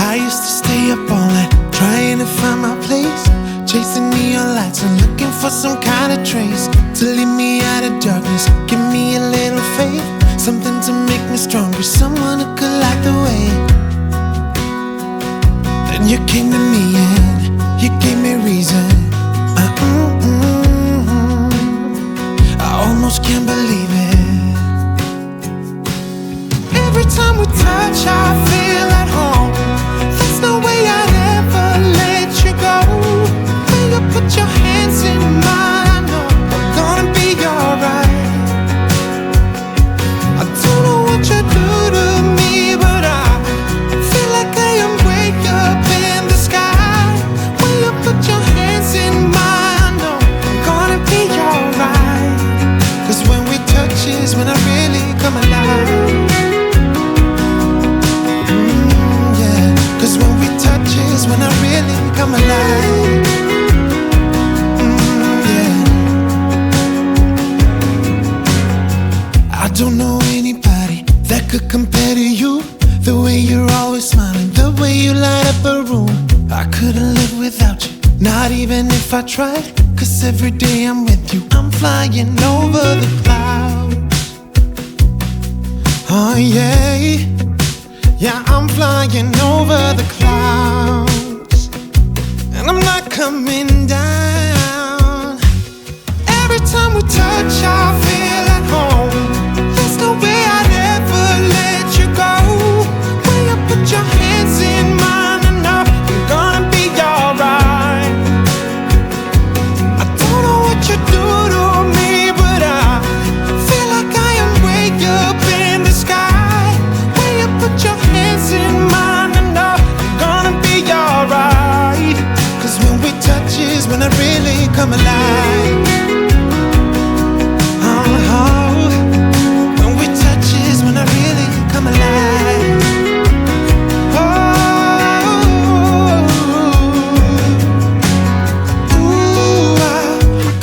I used to stay up all night trying to find my place, chasing neon lights and looking for some kind of trace to lead me out of darkness. Give me a little faith, something to make me stronger, someone who could light the way. Then you came to me and you gave me reason. I almost can't believe it. Every time we touch, I feel at home. There's no way I'd ever let you go. When you put your hands in mine, I know I'm gonna be alright. I don't know what you do to me, but I feel like I am way up in the sky. When you put your hands in mine, I know I'm gonna be alright. 'Cause when we touch is when I really come alive. When we touch is when I really come alive. I don't know anybody that could compare to you. The way you're always smiling, the way you light up a room. I couldn't live without you, not even if I tried. 'Cause every day I'm with you, I'm flying over the clouds. Oh yeah, yeah, I'm flying over the clouds, and I'm not coming down. Every time we touch, I feel at home. There's no way I'd ever let you go. When you put your hands in mine, I know I'm gonna be alright. I don't know what you do to me, but I feel like I am way up in the sky. When you put your hands in mine, I know I'm gonna be alright. 'Cause when we touch is when I really come alive. Oh, when we touch is when I really come alive. Ooh, I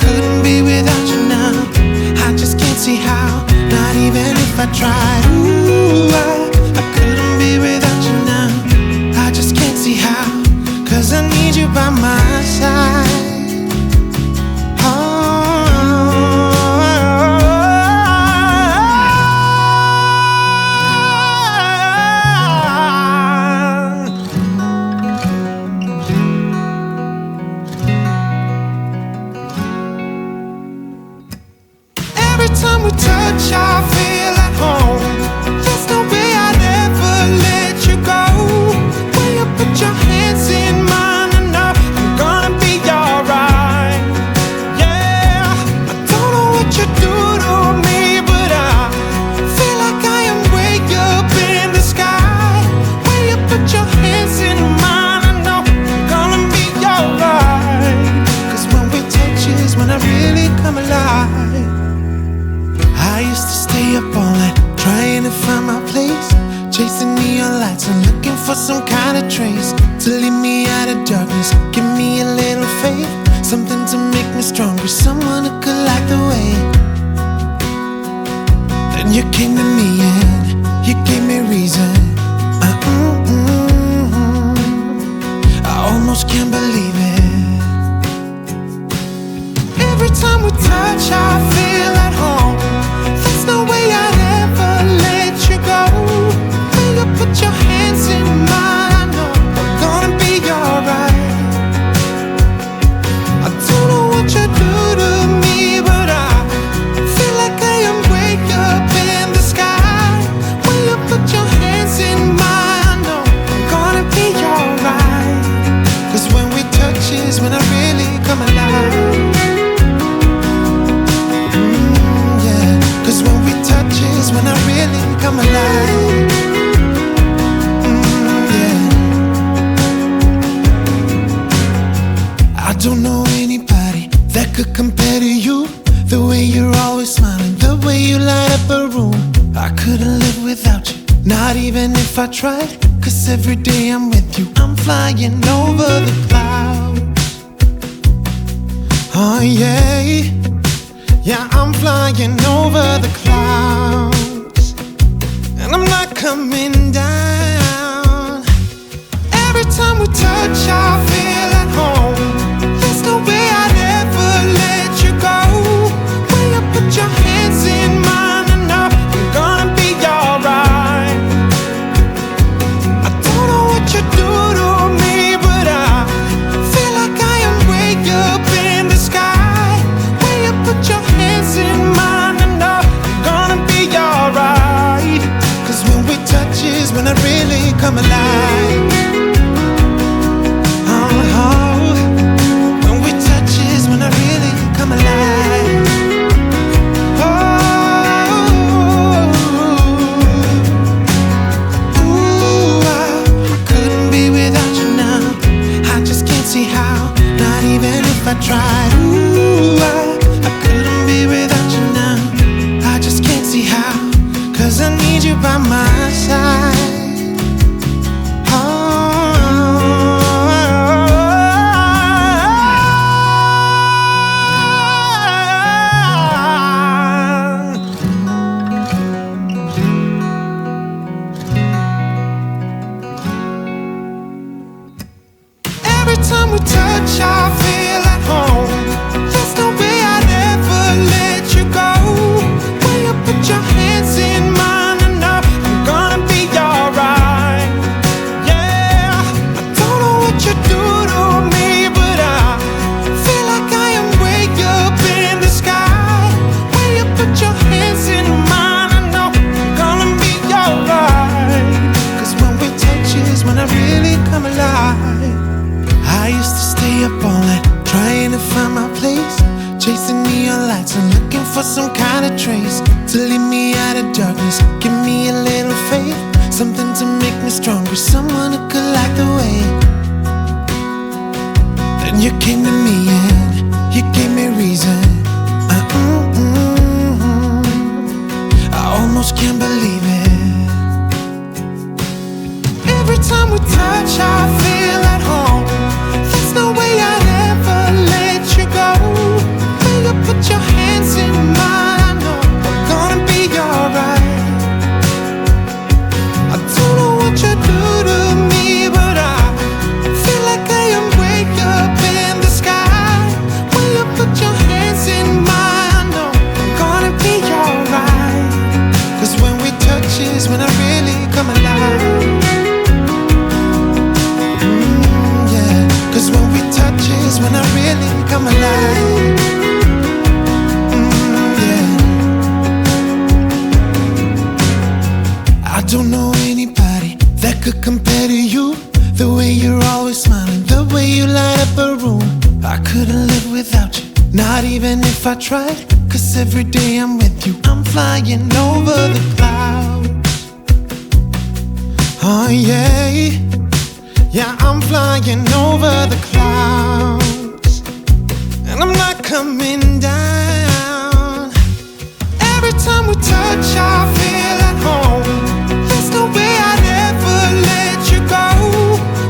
couldn't be without you now. I just can't see how, not even if I tried. Ooh, I couldn't be without you now. I just can't see how, 'cause I need you by my side. Every time we touch, I feel at home. There's no way I'd ever let you go. When you put your hands in mine, I know I'm gonna be alright. Yeah, I don't know what you do to me, but I feel like I am way up in the sky. When you put your hands in mine, I know I'm gonna be alright. 'Cause when we touch is when I really come alive. I used to stay up all night trying to find my place, chasing neon lights and looking for some kind of trace to lead me out of darkness. Give me a little faith, something to make me stronger, someone who could light the way. Then you came to me and you gave me reason. I almost can't believe it. Every time we touch, I feel at home. There's no way I'd ever let you go. When you put your hands in mine, I know I'm gonna be alright. I don't know what you do to me, but I feel like I am way up in the sky. When you put your hands in mine, I know I'm gonna be alright. 'Cause when we touch is when I really come alive. 'Cause when we touch is when I really come alive. I don't know anybody that could compare to you. The way you're always smiling, the way you light up a room. I couldn't live without you, not even if I tried. 'Cause every day I'm with you, I'm flying over the clouds. Oh yeah, yeah, I'm flying over the clouds, and I'm not coming down. come alive. When we touch is when I really come alive. I couldn't be without you now. I just can't see how, not even if I tried. I couldn't be without you now. I just can't see how, 'cause I need you by my side. Every time we touch, I feel at home. There's no way I'd ever let you go. When you put your hands in mine, I know I'm gonna be alright. Yeah, I don't know what you do to me, but I feel like I am way up in the sky. When you put your hands in mine, I know I'm gonna be alright. 'Cause when we touch is when I really come alive. I used to stay up all night trying to find my place, chasing neon lights and looking for some kind of trace to lead me out of darkness. Give me a little faith, something to make me stronger, someone who could light the way. Then you came to me and you gave me reason. I almost can't believe it. Every time we touch, I feel at home. There's no way I'd ever let you go. When you put your hands in mine, I know I'm gonna be alright. I don't know what you do to me, but I feel like I am way up in the sky. When you put your hands in mine, I know I'm gonna be alright. 'Cause when we touch is when I really come alive. 'Cause when we touch is when I really come alive. Yeah. I don't know anybody that could compare to you. The way you're always smiling, the way you light up a room. I couldn't live without you, not even if I tried. 'Cause every day I'm with you, I'm flying over the clouds. Oh yeah, yeah, I'm flying over the clouds, and I'm not coming down. Every time we touch, I feel at home. There's no way I'd ever let you go.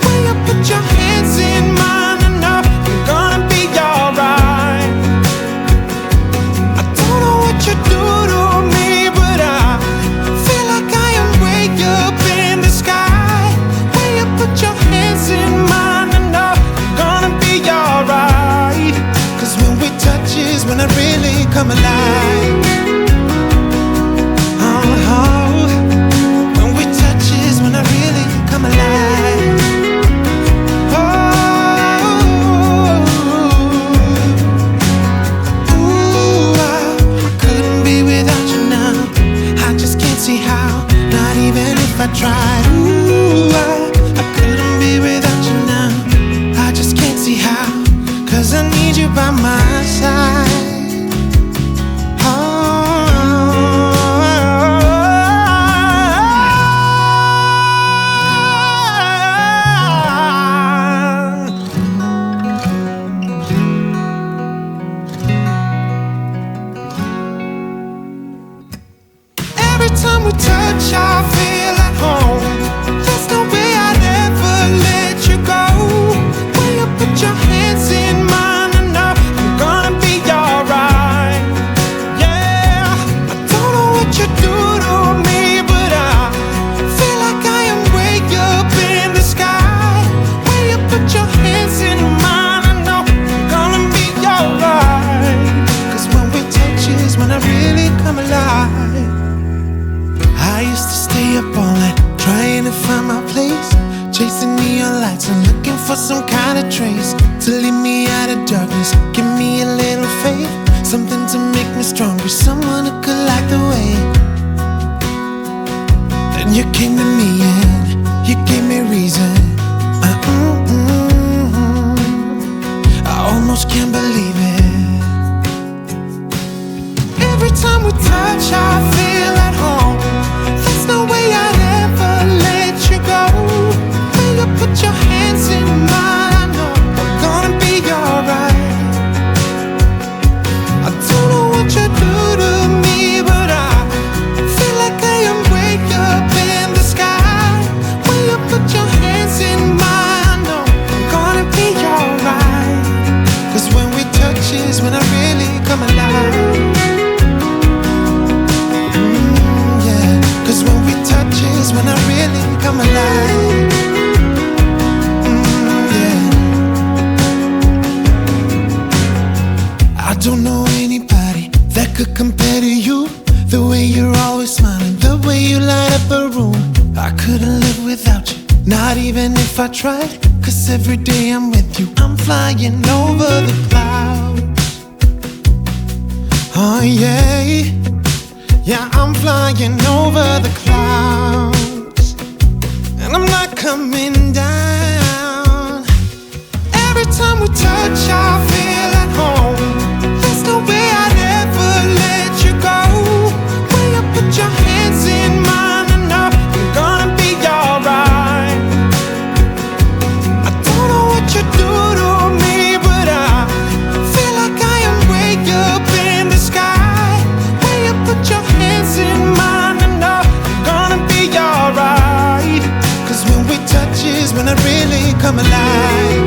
When you put your hands in mine, I know I'm gonna be alright. I don't know what you do to me, but I feel like I am way up in the sky. When you put your hands in mine, I know I'm gonna be alright. 'Cause when we touch is when I really come alive. When we touch is when I really come alive. I couldn't be without you now. I just can't see how, not even if I tried. I couldn't be without you now. I just can't see how, 'cause I need you by my side. Every time we touch, I feel at home. There's no way I'd ever let you go. When you put your hands in mine, I know I'm gonna be alright. Yeah, I don't know what you do to me, but I feel like I am way up in the sky. When you put your hands in mine, I know I'm gonna be alright. 'Cause when we touch is when I really come alive. I used to stay up all night trying to find my place, chasing neon lights and looking for some kind of trace to lead me out of darkness. Give me a little faith, something to make me stronger, someone who could light the way. Then you came to me and You gave me reason. I almost can't believe it. Every time we touch, I feel at home. There's no way I'd ever let you go. When you put your hands in mine, I know I'm gonna be alright. I don't know what you do to me, but I feel like I am way up in the sky. When you put your hands in mine, I know I'm gonna be alright. 'Cause when we touch is when I really come alive. Yeah, 'cause when we touch is when I really come alive. Yeah. I don't know anybody that could compare to you. The way you're always smiling, the way you light up a room. I couldn't live without you, not even if I tried. 'Cause every day I'm with you, I'm flying over the clouds. Oh yeah, yeah, I'm flying over the clouds. And I'm not coming down. Every time we touch, I feel at home. There's no way I'd ever let you go. When you put your hands in mine, I know I'm gonna be alright. I don't know what you do to me, but I feel like I am way up in the sky. When you put your hands in mine, I know I'm gonna be alright. 'Cause when we touch is when I really come alive.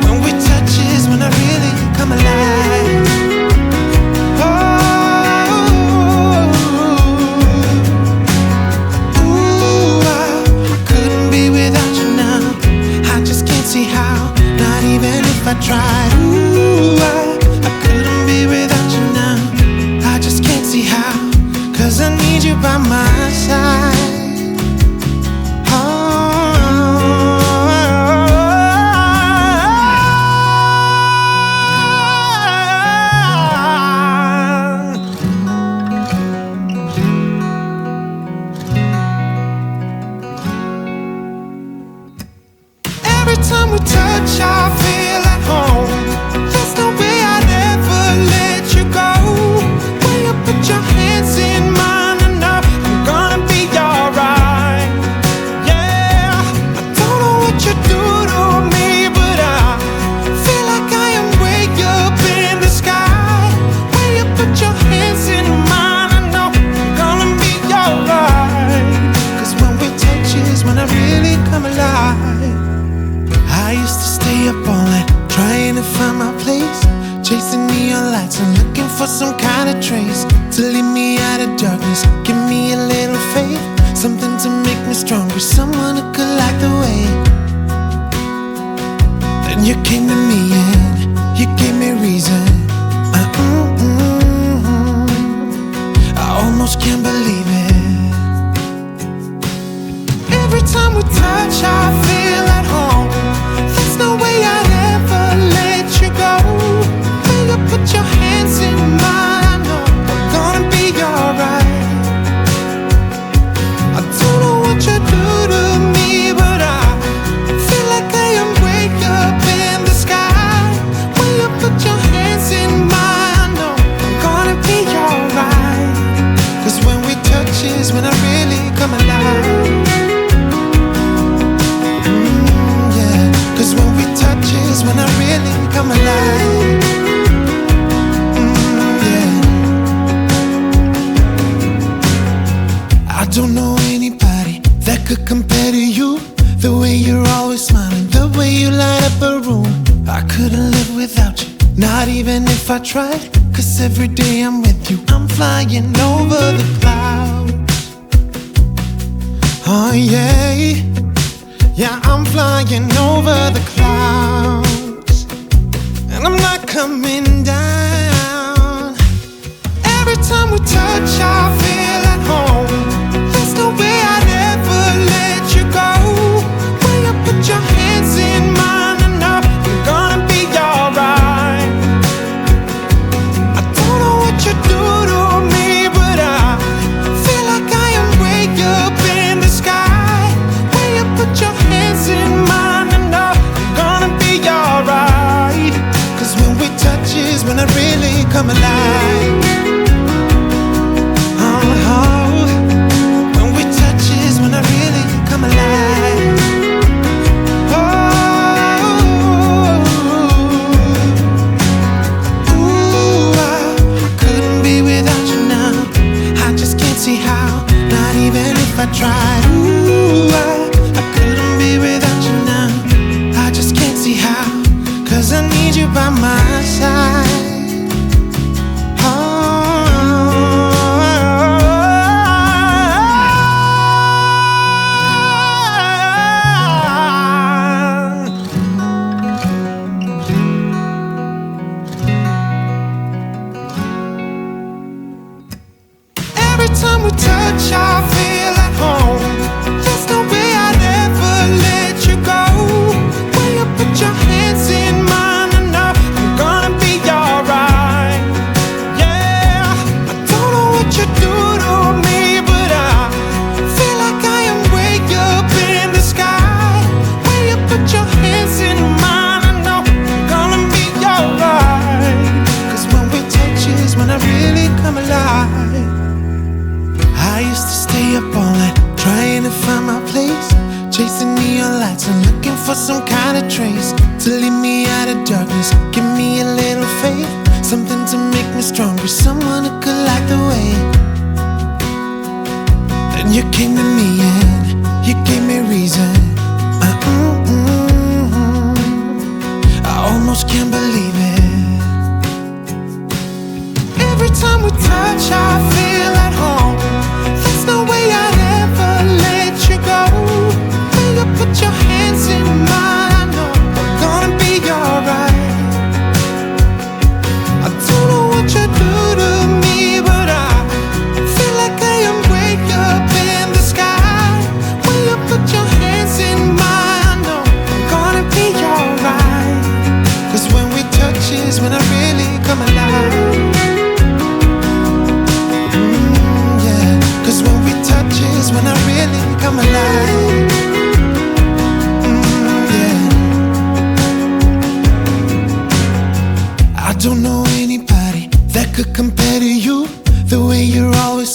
When we touch is when I really come alive. I couldn't be without you now. I just can't see how, not even if I tried. I couldn't be without you now. I just can't see how, 'cause I need you by my side. Every time we touch, I feel at home. There's no way I'd ever let you go. When you put your hands in mine, I know I'm gonna be alright. Yeah, I don't know what you do to me, but I feel like I am way up in the sky. When you put your hands in mine, I know I'm gonna be alright. 'Cause when we touch is when I really come alive. I used to stay up all night trying to find my place, chasing neon lights and looking for some kind of trace to lead me out of darkness. Give me a little faith, something to make me stronger, someone who could light the way. Then you came to me and you gave me reason. I almost can't believe it. Every time we touch, I feel at home. There's no way I'd ever let you go. When you put your hands in mine, I know I'm gonna be alright. I don't know what you do to me, but I feel like I am way up in the sky. When you put your hands in mine, I know I'm gonna be alright. 'Cause when we touch is when I really come alive. 'Cause when we touch is when I really come alive. Yeah. I don't know anybody that could compare to you. The way you're always smiling, the way you light up a room. I couldn't live without you, not even if I tried. 'Cause every day I'm with you, I'm flying over the clouds. Oh yeah, yeah, I'm flying over the clouds. And I'm not coming down. Every time we touch, I feel at home. There's no way I'd ever let you go. When you put your hands in mine, I know I'm gonna be alright. I don't know what you do to me, but I feel like I am tried. Ooh, I couldn't be without you now. I just can't see how, 'cause I need you by my side. Every time we touch, I feel at home. There's no way I'd ever let you go. When you put your hands in mine, I know I'm gonna be alright. Yeah, I don't know what you do to me, but I feel like I am way up in the sky. When you put your hands in mine, I know I'm gonna be alright. 'Cause when we touch is when I really come alive. I used to stay up all night trying to find my place, chasing neon lights and looking for some kind of trace to lead me out of darkness. Give me a little faith, something to make me stronger, someone who could light the way. Then you came to me and you gave me reason. I almost can't believe it. Every time we touch, I feel at home. There's no way I'd ever let you go. When you put your hands in mine, I know I'm gonna be alright. I don't know what you do to me, but I feel like I am way up in the sky. When you put your hands in mine, I know I'm gonna be alright. 'Cause when we touch is when I really come alive. When I really come alive. Yeah. I don't know anybody that could compare to you. The way you're always